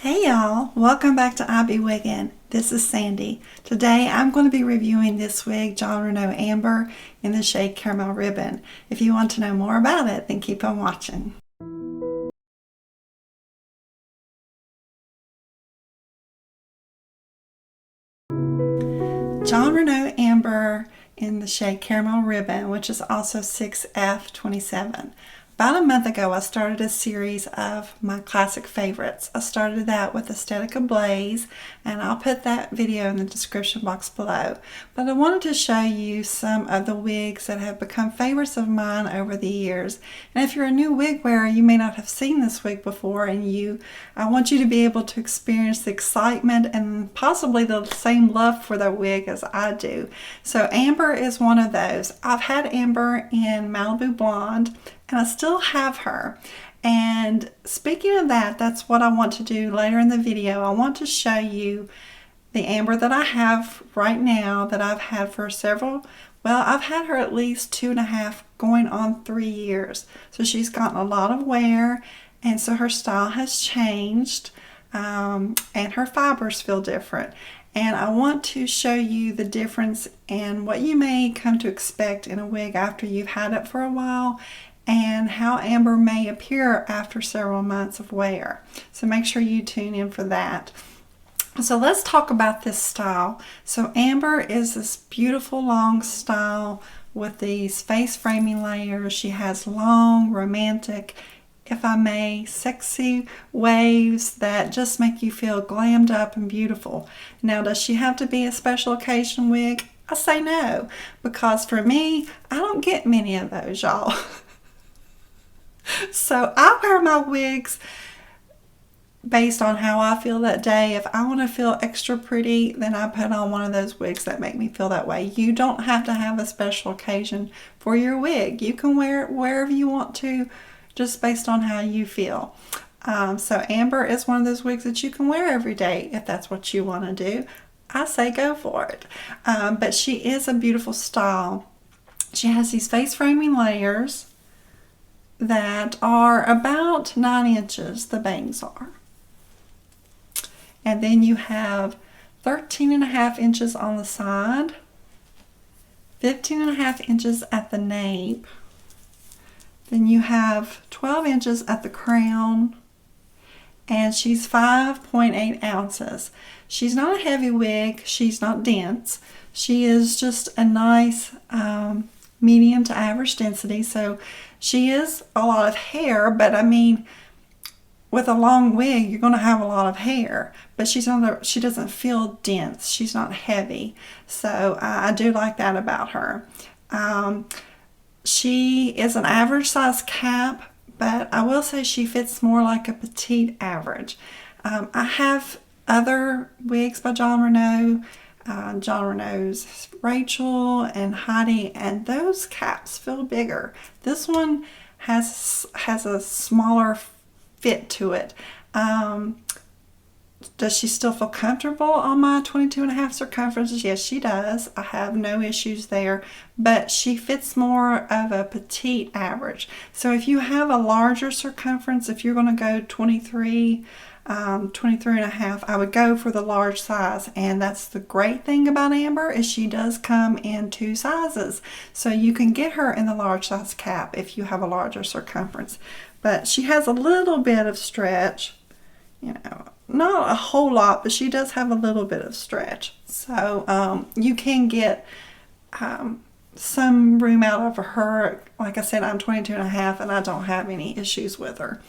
Hey y'all, welcome back to I Be Wiggin'. This is Sandy. Today I'm going to be reviewing this wig, Jon Renau Amber, in the shade Caramel Ribbon. If you want to know more about it, then keep on watching. Jon Renau Amber in the shade Caramel Ribbon, which is also 6F27. About a month ago, I started a series of my classic favorites. I started that with Estetica Blaze, and I'll put that video in the description box below. But I wanted to show you some of the wigs that have become favorites of mine over the years. And if you're a new wig wearer, you may not have seen this wig before, and I want you to be able to experience the excitement and possibly the same love for the wig as I do. So Amber is one of those. I've had Amber in Malibu Blonde, and I still have her. And speaking of that, that's what I want to do later in the video. I want to show you the Amber that I have right now that I've had for I've had her at least 2.5 going on 3 years. So she's gotten a lot of wear, and so her style has changed, and her fibers feel different. And I want to show you the difference in what you may come to expect in a wig after you've had it for a while, and how Amber may appear after several months of wear. So make sure you tune in for that. So let's talk about this style. So Amber is this beautiful long style with these face framing layers. She has long, romantic, if I may, sexy waves that just make you feel glammed up and beautiful. Now, does she have to be a special occasion wig? I say no, because for me, I don't get many of those, y'all. So I wear my wigs based on how I feel that day. If I want to feel extra pretty, then I put on one of those wigs that make me feel that way. You don't have to have a special occasion for your wig. You can wear it wherever you want to, just based on how you feel. So Amber is one of those wigs that you can wear every day if that's what you want to do. I say go for it. But she is a beautiful style. She has these face framing layers that are about 9 inches, the bangs are. And then you have 13.5 inches on the side, 15.5 inches at the nape. Then you have 12 inches at the crown, and she's 5.8 ounces. She's not a heavy wig, she's not dense. She is just a nice medium to average density. So she is a lot of hair, but I mean, with a long wig, you're going to have a lot of hair, but she doesn't feel dense. She's not heavy. So I do like that about her. She is an average size cap, but I will say she fits more like a petite average. I have other wigs by Jon Renau, Jon Renau's Rachel and Heidi, and those caps feel bigger. This one has a smaller fit to it. Does she still feel comfortable on my 22.5 circumferences? Yes, she does. I have no issues there, but she fits more of a petite average. So if you have a larger circumference, if you're going to go 23 and a half, I would go for the large size. And that's the great thing about Amber, is she does come in 2 sizes. So you can get her in the large size cap if you have a larger circumference. But she has a little bit of stretch, not a whole lot, but she does have a little bit of stretch. So you can get some room out of her. Like I said, I'm 22.5 and I don't have any issues with her.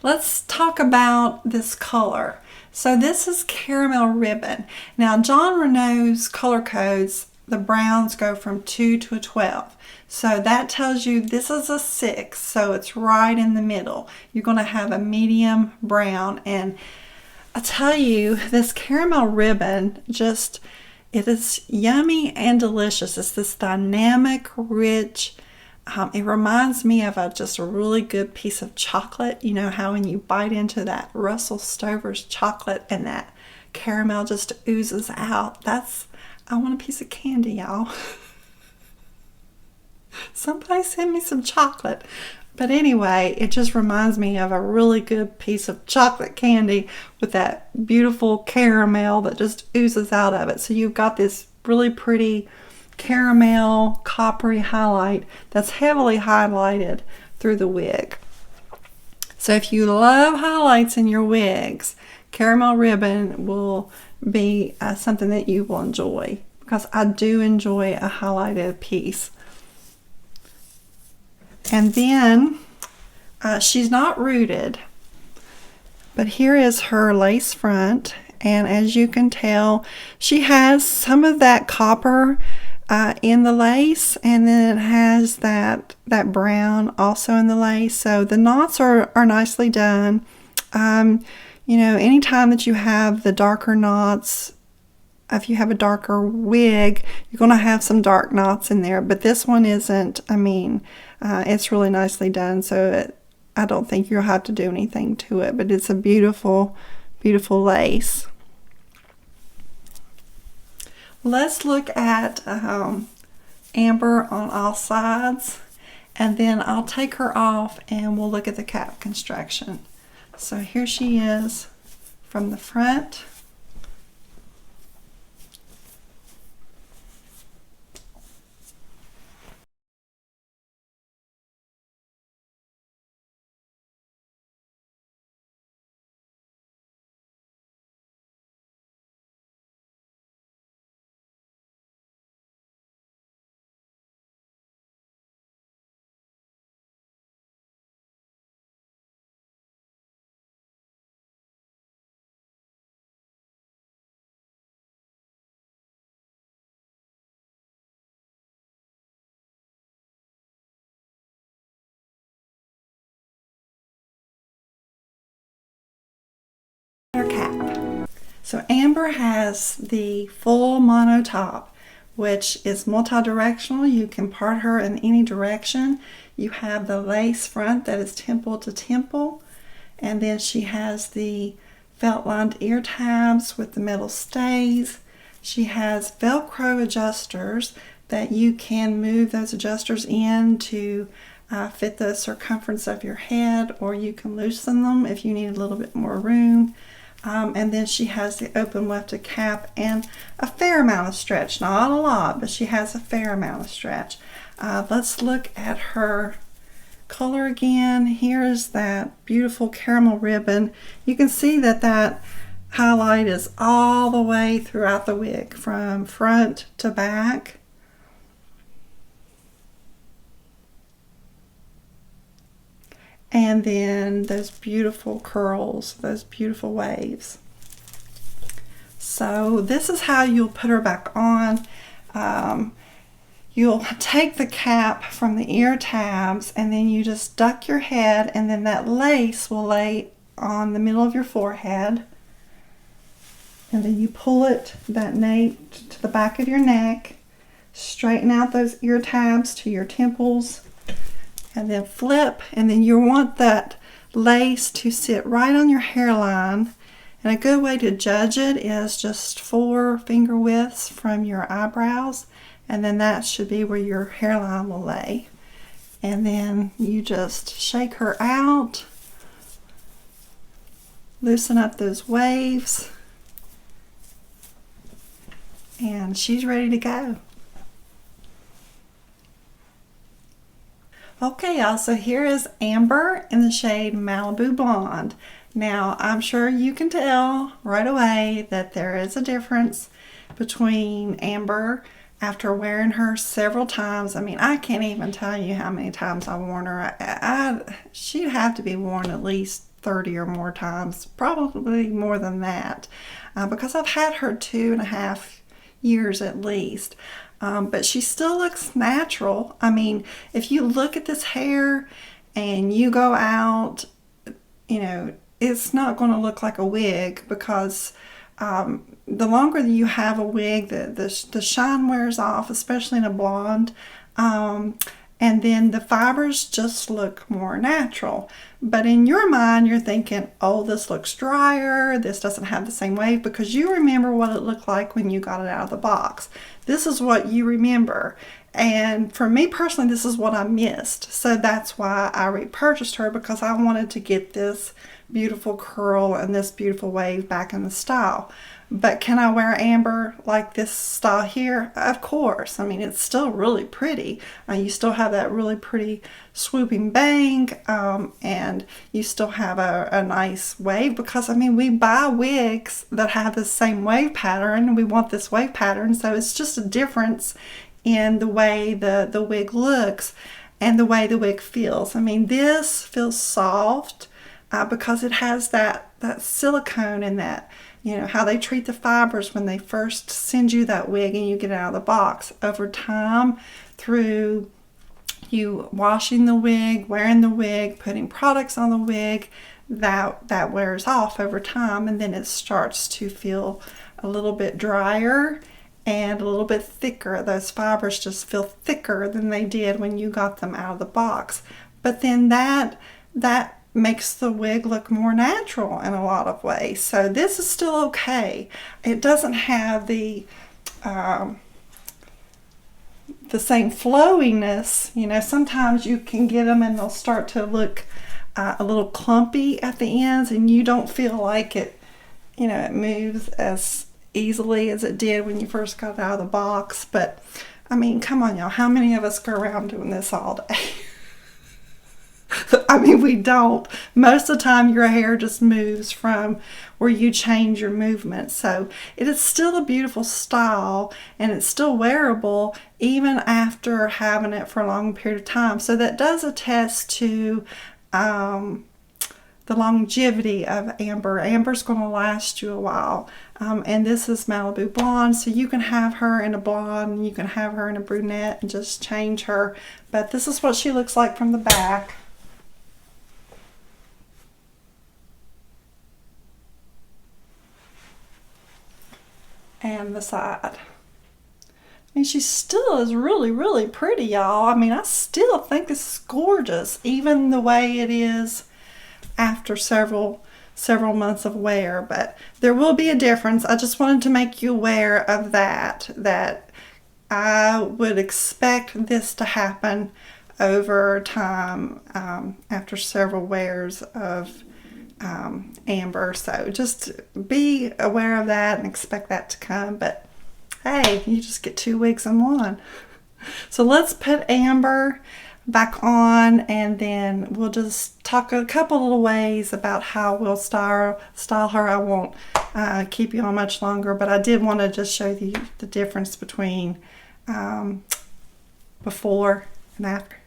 Let's talk about this color. So this is Caramel Ribbon. Now, Jon Renau's color codes, the browns go from 2 to a 12. So that tells you this is a 6, so it's right in the middle. You're going to have a medium brown, and I tell you, this Caramel Ribbon it is yummy and delicious. It's this dynamic, rich, it reminds me of just a really good piece of chocolate. You know how when you bite into that Russell Stover's chocolate and that caramel just oozes out? I want a piece of candy, y'all. Somebody send me some chocolate. But anyway, it just reminds me of a really good piece of chocolate candy with that beautiful caramel that just oozes out of it. So you've got this really pretty caramel coppery highlight that's heavily highlighted through the wig. So if you love highlights in your wigs, caramel ribbon will be something that you will enjoy, because I do enjoy a highlighted piece. And then she's not rooted, but here is her lace front, and as you can tell, she has some of that copper in the lace, and then it has that brown also in the lace. So the knots are nicely done. You know, anytime that you have the darker knots, if you have a darker wig, you're going to have some dark knots in there, but this one isn't. I mean, it's really nicely done, so I don't think you'll have to do anything to it, but it's a beautiful, beautiful lace. Let's look at Amber on all sides, and then I'll take her off and we'll look at the cap construction. So here she is from the front. Her cap. So Amber has the full mono top, which is multi-directional. You can part her in any direction. You have the lace front that is temple to temple, and then she has the felt lined ear tabs with the metal stays. She has Velcro adjusters that you can move those adjusters in to fit the circumference of your head, or you can loosen them if you need a little bit more room. And then she has the open wefted cap and a fair amount of stretch. Not a lot, but she has a fair amount of stretch. Let's look at her color again. Here's that beautiful caramel ribbon. You can see that that highlight is all the way throughout the wig, from front to back. And then those beautiful curls, those beautiful waves. So this is how you'll put her back on. You'll take the cap from the ear tabs, and then you just duck your head, and then that lace will lay on the middle of your forehead. And then you pull it, that nape, to the back of your neck, straighten out those ear tabs to your temples, and then flip, and then you want that lace to sit right on your hairline. And a good way to judge it is just 4 finger widths from your eyebrows, and then that should be where your hairline will lay. And then you just shake her out, loosen up those waves, and she's ready to go. Okay, y'all, so here is Amber in the shade Malibu Blonde. Now, I'm sure you can tell right away that there is a difference between Amber after wearing her several times. I mean, I can't even tell you how many times I've worn her. She'd have to be worn at least 30 or more times, probably more than that, because I've had her 2.5 years at least. But she still looks natural. I mean, if you look at this hair and you go out, you know, it's not going to look like a wig, because the longer that you have a wig, the shine wears off, especially in a blonde. And then the fibers just look more natural. But in your mind, you're thinking, oh, this looks drier, this doesn't have the same wave, because you remember what it looked like when you got it out of the box. This is what you remember. And for me personally, this is what I missed. So that's why I repurchased her, because I wanted to get this beautiful curl and this beautiful wave back in the style. But can I wear amber like this style here? Of course. I mean, it's still really pretty. You still have that really pretty swooping bang, and you still have a nice wave, because I mean, we buy wigs that have the same wave pattern, and we want this wave pattern. So it's just a difference in the way the wig looks and the way the wig feels. I mean, this feels soft because it has that silicone and that, you know, how they treat the fibers when they first send you that wig and you get it out of the box. Over time, through you washing the wig, wearing the wig, putting products on the wig, that wears off over time, and then it starts to feel a little bit drier and a little bit thicker. Those fibers just feel thicker than they did when you got them out of the box. But then that makes the wig look more natural in a lot of ways. So this is still okay. It doesn't have the same flowiness. You know, sometimes you can get them and they'll start to look a little clumpy at the ends, and you don't feel like it, you know, it moves as easily as it did when you first got it out of the box. But I mean, come on, y'all, how many of us go around doing this all day? I mean, we don't. Most of the time your hair just moves from where you change your movement. So it is still a beautiful style, and it's still wearable even after having it for a long period of time. So that does attest to the longevity of amber. Amber's going to last you a while. And this is Malibu Blonde, so you can have her in a blonde, you can have her in a brunette, and just change her. But this is what she looks like from the back. And the side. I mean, she still is really, really pretty, y'all. I mean, I still think this is gorgeous, even the way it is after several months of wear. But there will be a difference. I just wanted to make you aware of that I would expect this to happen over time after several wears of amber. So just be aware of that and expect that to come. But hey, you just get 2 weeks in one. So let's put amber back on, and then we'll just talk a couple little ways about how we'll style her. I won't keep you on much longer, but I did want to just show you the difference between before and after.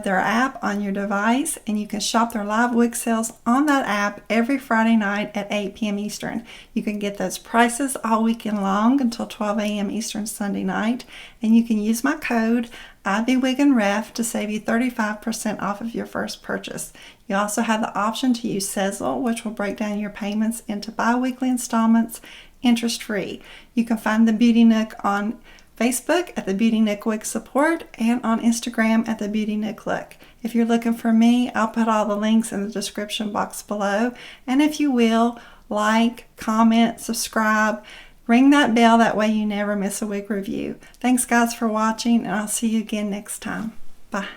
Their app on your device, and you can shop their live wig sales on that app every Friday night at 8 p.m. Eastern. You can get those prices all weekend long until 12 a.m. Eastern Sunday night, and you can use my code IBWigandRef to save you 35% off of your first purchase. You also have the option to use Sezzle, which will break down your payments into bi-weekly installments, interest-free. You can find the Beauty Nook on Facebook at the Beauty Nook Wig Support, and on Instagram at the Beauty Nook Look. If you're looking for me, I'll put all the links in the description box below. And if you will, like, comment, subscribe, ring that bell, that way you never miss a wig review. Thanks guys for watching, and I'll see you again next time. Bye.